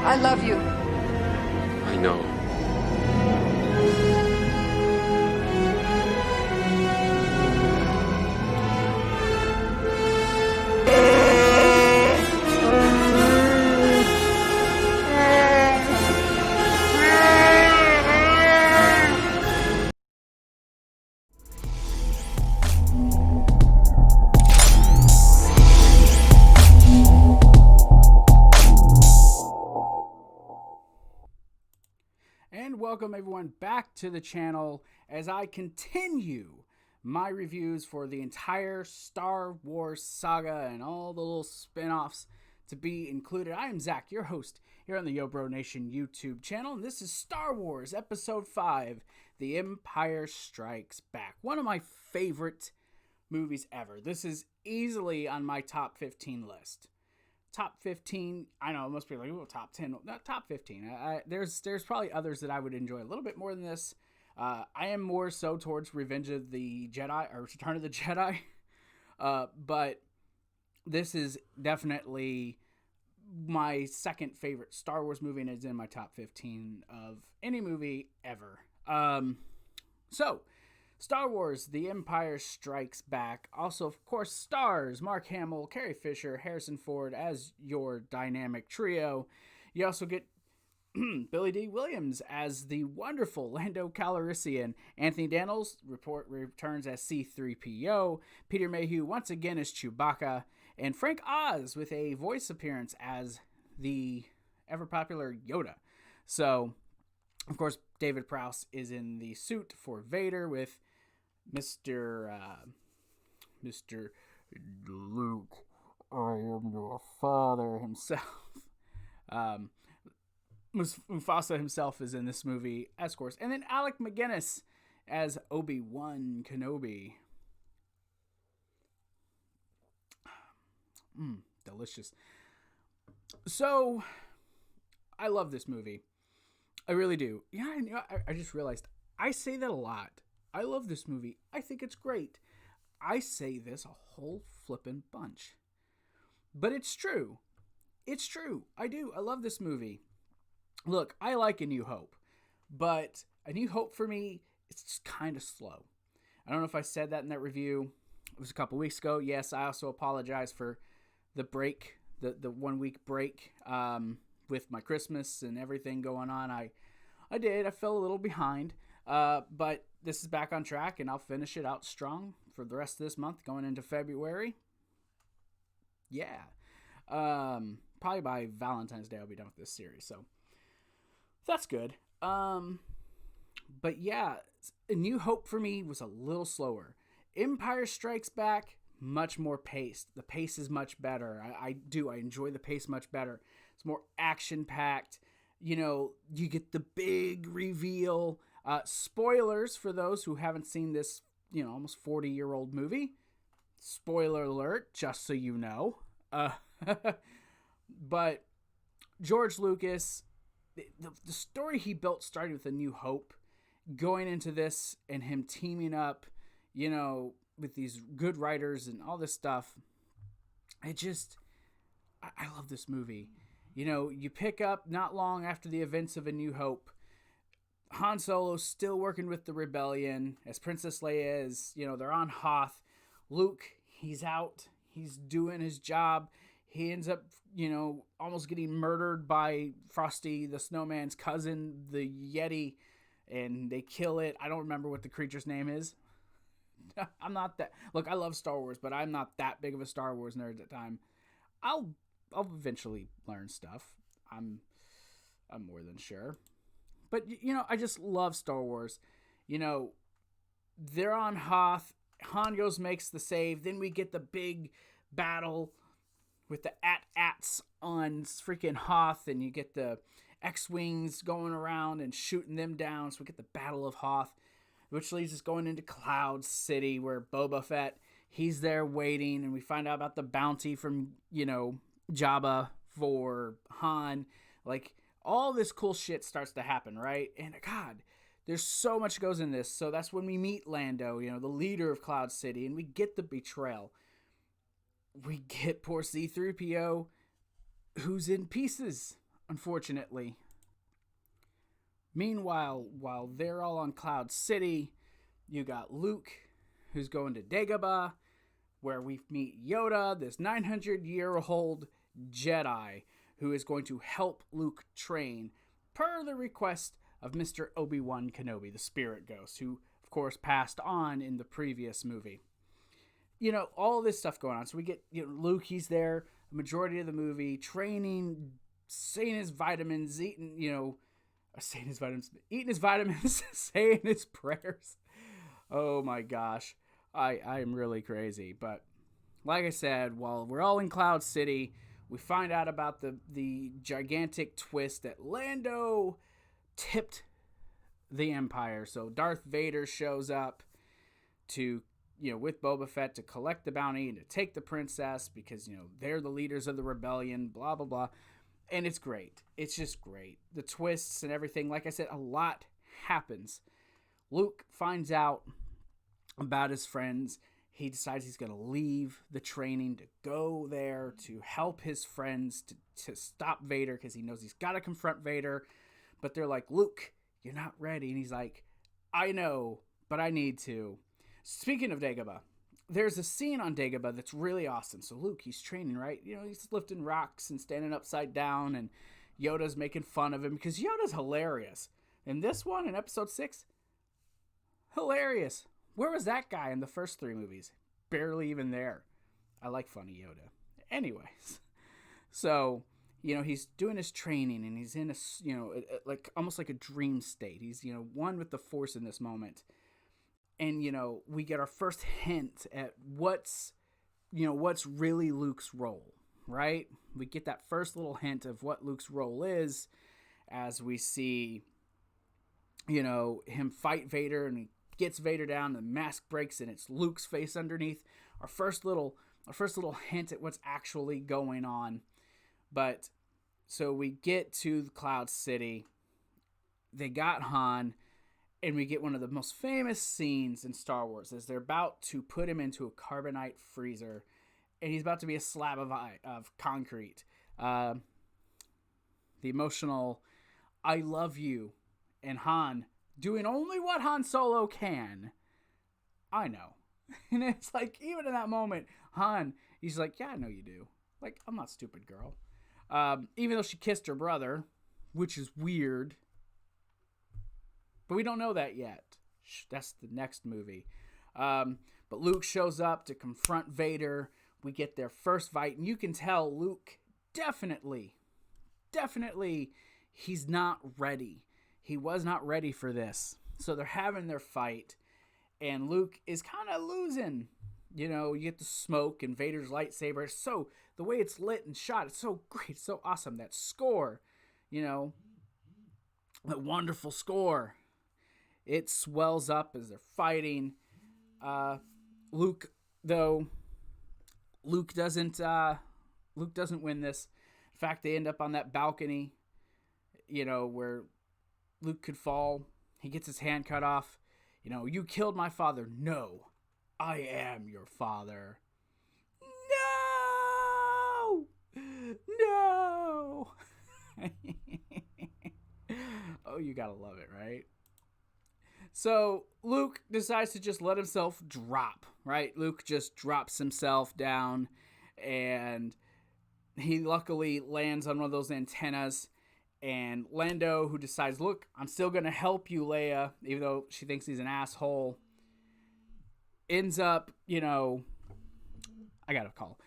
I love you. I know. Welcome everyone back to the channel as I continue my reviews for the entire Star Wars saga and all the little spin-offs to be included. I am Zach, your host here on the Yo Bro Nation YouTube channel, and this is Star Wars Episode 5, The Empire Strikes Back. One of my favorite movies ever. This is easily on my top 15 list. Top 15, I know most people are like, oh, top 10, not top 15. There's probably others that I would enjoy a little bit more than this. I am more so towards Revenge of the Jedi or Return of the Jedi, but this is definitely my second favorite Star Wars movie, and it's in my top 15 of any movie ever. So, Star Wars, The Empire Strikes Back. Also, of course, stars Mark Hamill, Carrie Fisher, Harrison Ford as your dynamic trio. You also get Billy D. Williams as the wonderful Lando Calrissian. Anthony Daniels returns as C-3PO. Peter Mayhew once again as Chewbacca. And Frank Oz with a voice appearance as the ever-popular Yoda. So, of course, David Prowse is in the suit for Vader with Mr. Luke, I am your father himself. Mufasa himself is in this movie, of course. And then Alec McGuinness as Obi-Wan Kenobi. Delicious. So, I love this movie. I really do. Yeah, I just realized I say that a lot. I love this movie. I think it's great. I say this a whole flippin' bunch. But it's true. It's true. I do. I love this movie. Look, I like A New Hope. But A New Hope for me, it's just kind of slow. I don't know if I said that in that review. It was a couple weeks ago. Yes, I also apologize for the break, the 1 week break with my Christmas and everything going on. I did. I fell a little behind. But this is back on track, and I'll finish it out strong for the rest of this month, going into February. Yeah. Probably by Valentine's Day, I'll be done with this series, so that's good. But yeah, A New Hope for me was a little slower. Empire Strikes Back, much more paced. The pace is much better. I enjoy the pace much better. It's more action-packed. You know, you get the big reveal. Spoilers for those who haven't seen this, almost 40-year-old movie. Spoiler alert, just so you know. But George Lucas, the story he built started with A New Hope, going into this and him teaming up, with these good writers and all this stuff. I love this movie. You pick up not long after the events of A New Hope. Han Solo's still working with the rebellion, as Princess Leia is, they're on Hoth. Luke, he's out. He's doing his job. He ends up, almost getting murdered by Frosty the Snowman's cousin, the Yeti, and they kill it. I don't remember what the creature's name is. I'm not that... Look, I love Star Wars, but I'm not that big of a Star Wars nerd at the time. I'll eventually learn stuff. I'm more than sure. But, I just love Star Wars. They're on Hoth. Han goes, makes the save. Then we get the big battle with the AT-ATs on freaking Hoth. And you get the X-Wings going around and shooting them down. So we get the Battle of Hoth, which leads us going into Cloud City, where Boba Fett, he's there waiting. And we find out about the bounty from, Jabba for Han. Like, all this cool shit starts to happen, right? And God, there's so much goes in this. So that's when we meet Lando, the leader of Cloud City, and we get the betrayal. We get poor C-3PO, who's in pieces. unfortunately. Meanwhile, while they're all on Cloud City, you got Luke, who's going to Dagobah, where we meet Yoda, this 900-year-old Jedi, who is going to help Luke train, per the request of Mr. Obi-Wan Kenobi, the Spirit Ghost, who, of course, passed on in the previous movie. You know, all this stuff going on. So we get, Luke, he's there, the majority of the movie, training, saying his vitamins, eating his vitamins, saying his prayers. Oh my gosh. I am really crazy. But like I said, while we're all in Cloud City, we find out about the gigantic twist that Lando tipped the Empire. So Darth Vader shows up to, with Boba Fett to collect the bounty and to take the princess because, they're the leaders of the rebellion, blah, blah, blah. And it's great. It's just great. The twists and everything. Like I said, a lot happens. Luke finds out about his friends. He decides he's going to leave the training to go there to help his friends to stop Vader because he knows he's got to confront Vader. But they're like, Luke, you're not ready. And he's like, I know, but I need to. Speaking of Dagobah, there's a scene on Dagobah that's really awesome. So Luke, he's training, right? He's lifting rocks and standing upside down, and Yoda's making fun of him because Yoda's hilarious. And this one, in episode 6, hilarious. Where was that guy in the first 3 movies? Barely even there. I like funny Yoda. Anyways, so, he's doing his training, and he's in like almost like a dream state. He's, one with the Force in this moment. And, we get our first hint at what's really Luke's role, right? We get that first little hint of what Luke's role is as we see, him fight Vader, and he gets Vader down, and the mask breaks, and it's Luke's face underneath. Our first little hint at what's actually going on. But so we get to the Cloud City. They got Han. And we get one of the most famous scenes in Star Wars as they're about to put him into a carbonite freezer. And he's about to be a slab of concrete. The emotional, I love you. And Han doing only what Han Solo can. I know. And it's like, even in that moment, Han, he's like, yeah, I know you do. Like, I'm not stupid, girl. Even though she kissed her brother, which is weird. But we don't know that yet. That's the next movie. But Luke shows up to confront Vader. We get their first fight. And you can tell Luke definitely, he's not ready. He was not ready for this. So they're having their fight. And Luke is kind of losing. You get the smoke and Vader's lightsaber. So the way it's lit and shot, it's so great. It's so awesome. That score, that wonderful score. It swells up as they're fighting. Luke doesn't win this. In fact, they end up on that balcony, where Luke could fall. He gets his hand cut off. You killed my father. No, I am your father. No. Oh, you gotta love it, right? So Luke decides to just let himself drop, right? Luke just drops himself down, and he luckily lands on one of those antennas. And Lando, who decides, look, I'm still going to help you, Leia, even though she thinks he's an asshole, ends up, I got a call,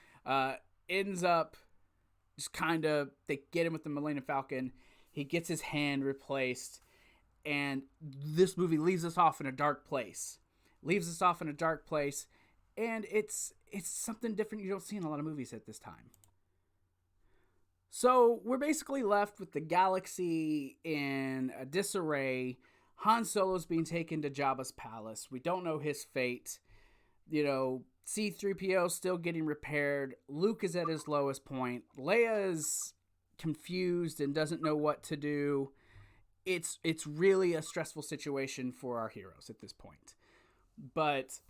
ends up just kind of, they get him with the Millennium Falcon. He gets his hand replaced. And this movie leaves us off in a dark place. And it's something different you don't see in a lot of movies at this time. So we're basically left with the galaxy in a disarray. Han Solo's being taken to Jabba's palace. We don't know his fate. C-3PO still getting repaired. Luke is at his lowest point. Leia is confused and doesn't know what to do. It's really a stressful situation for our heroes at this point. But,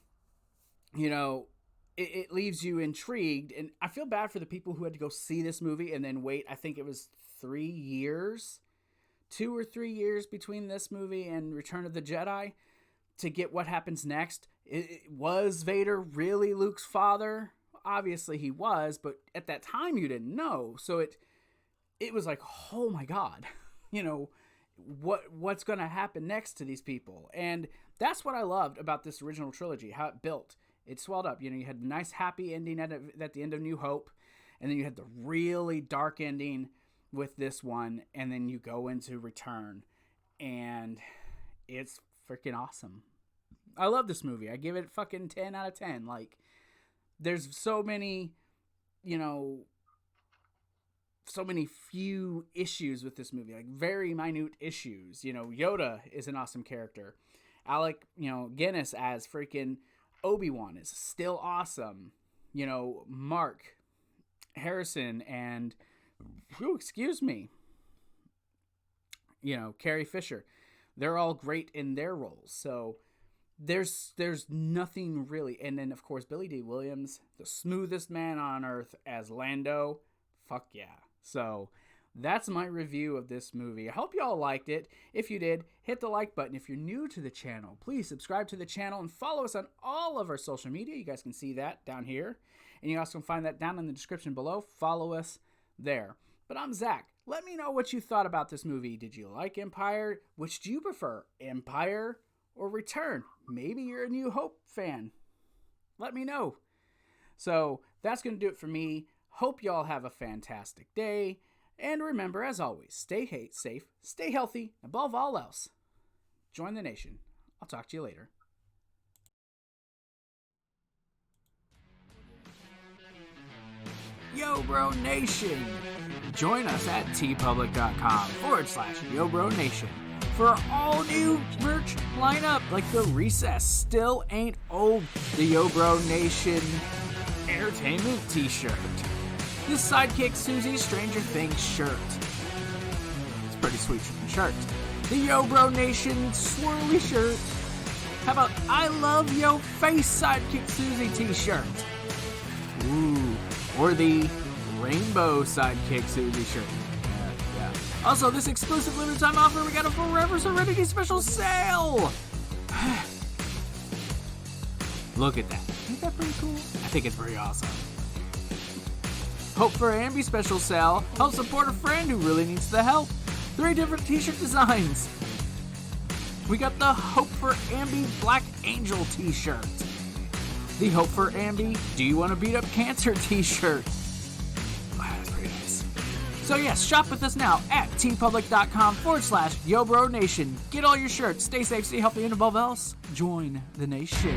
it leaves you intrigued. And I feel bad for the people who had to go see this movie and then wait, I think it was 3 years, 2 or 3 years between this movie and Return of the Jedi to get what happens next. Was Vader really Luke's father? Obviously he was, but at that time you didn't know. So it was like, oh my God, you know, what's going to happen next to these people? And that's what I loved about this original trilogy, how it built. It swelled up. You know, you had a nice happy ending at the end of New Hope, and then you had the really dark ending with this one, and then you go into Return, and it's freaking awesome. I love this movie. I give it fucking 10 out of 10. Like, there's so many, you know, so many few issues with this movie, like very minute issues. You know, Yoda is an awesome character. Alec, you know, Guinness as freaking Obi-Wan is still awesome. You know, Mark Harrison and, excuse me, you know, Carrie Fisher, they're all great in their roles. So there's nothing really. And then, of course, Billy D. Williams, the smoothest man on earth as Lando. Fuck yeah. So that's my review of this movie. I hope y'all liked it. If you did, hit the like button. If you're new to the channel, please subscribe to the channel and follow us on all of our social media. You guys can see that down here. And you also can find that down in the description below. Follow us there. But I'm Zach. Let me know what you thought about this movie. Did you like Empire? Which do you prefer, Empire or Return? Maybe you're a New Hope fan. Let me know. So that's going to do it for me. Hope y'all have a fantastic day. And remember, as always, stay safe, stay healthy, and above all else, join the nation. I'll talk to you later. Yo Bro Nation! Join us at TeePublic.com/Yo Bro Nation for our all new merch lineup, like the Recess Still Ain't Old, the Yo Bro Nation Entertainment t-shirt, the Sidekick Susie Stranger Things shirt. It's a pretty sweet shirt. The Yo Bro Nation swirly shirt. How about I Love Yo Face Sidekick Susie t-shirt? Ooh. Or the Rainbow Sidekick Susie shirt. Yeah. Also, this exclusive limited time offer, we got a Forever Serenity special sale! Look at that. Isn't that pretty cool? I think it's pretty awesome. Hope for Ambi special sale. Help support a friend who really needs the help. 3 different t-shirt designs. We got the Hope for Ambi Black Angel t-shirt. The Hope for Ambi Do You Want to Beat Up Cancer t-shirt. Wow, that's pretty nice. So yes, shop with us now at TeePublic.com/Yo Bro Nation. Get all your shirts. Stay safe, stay healthy, and above else, join the nation.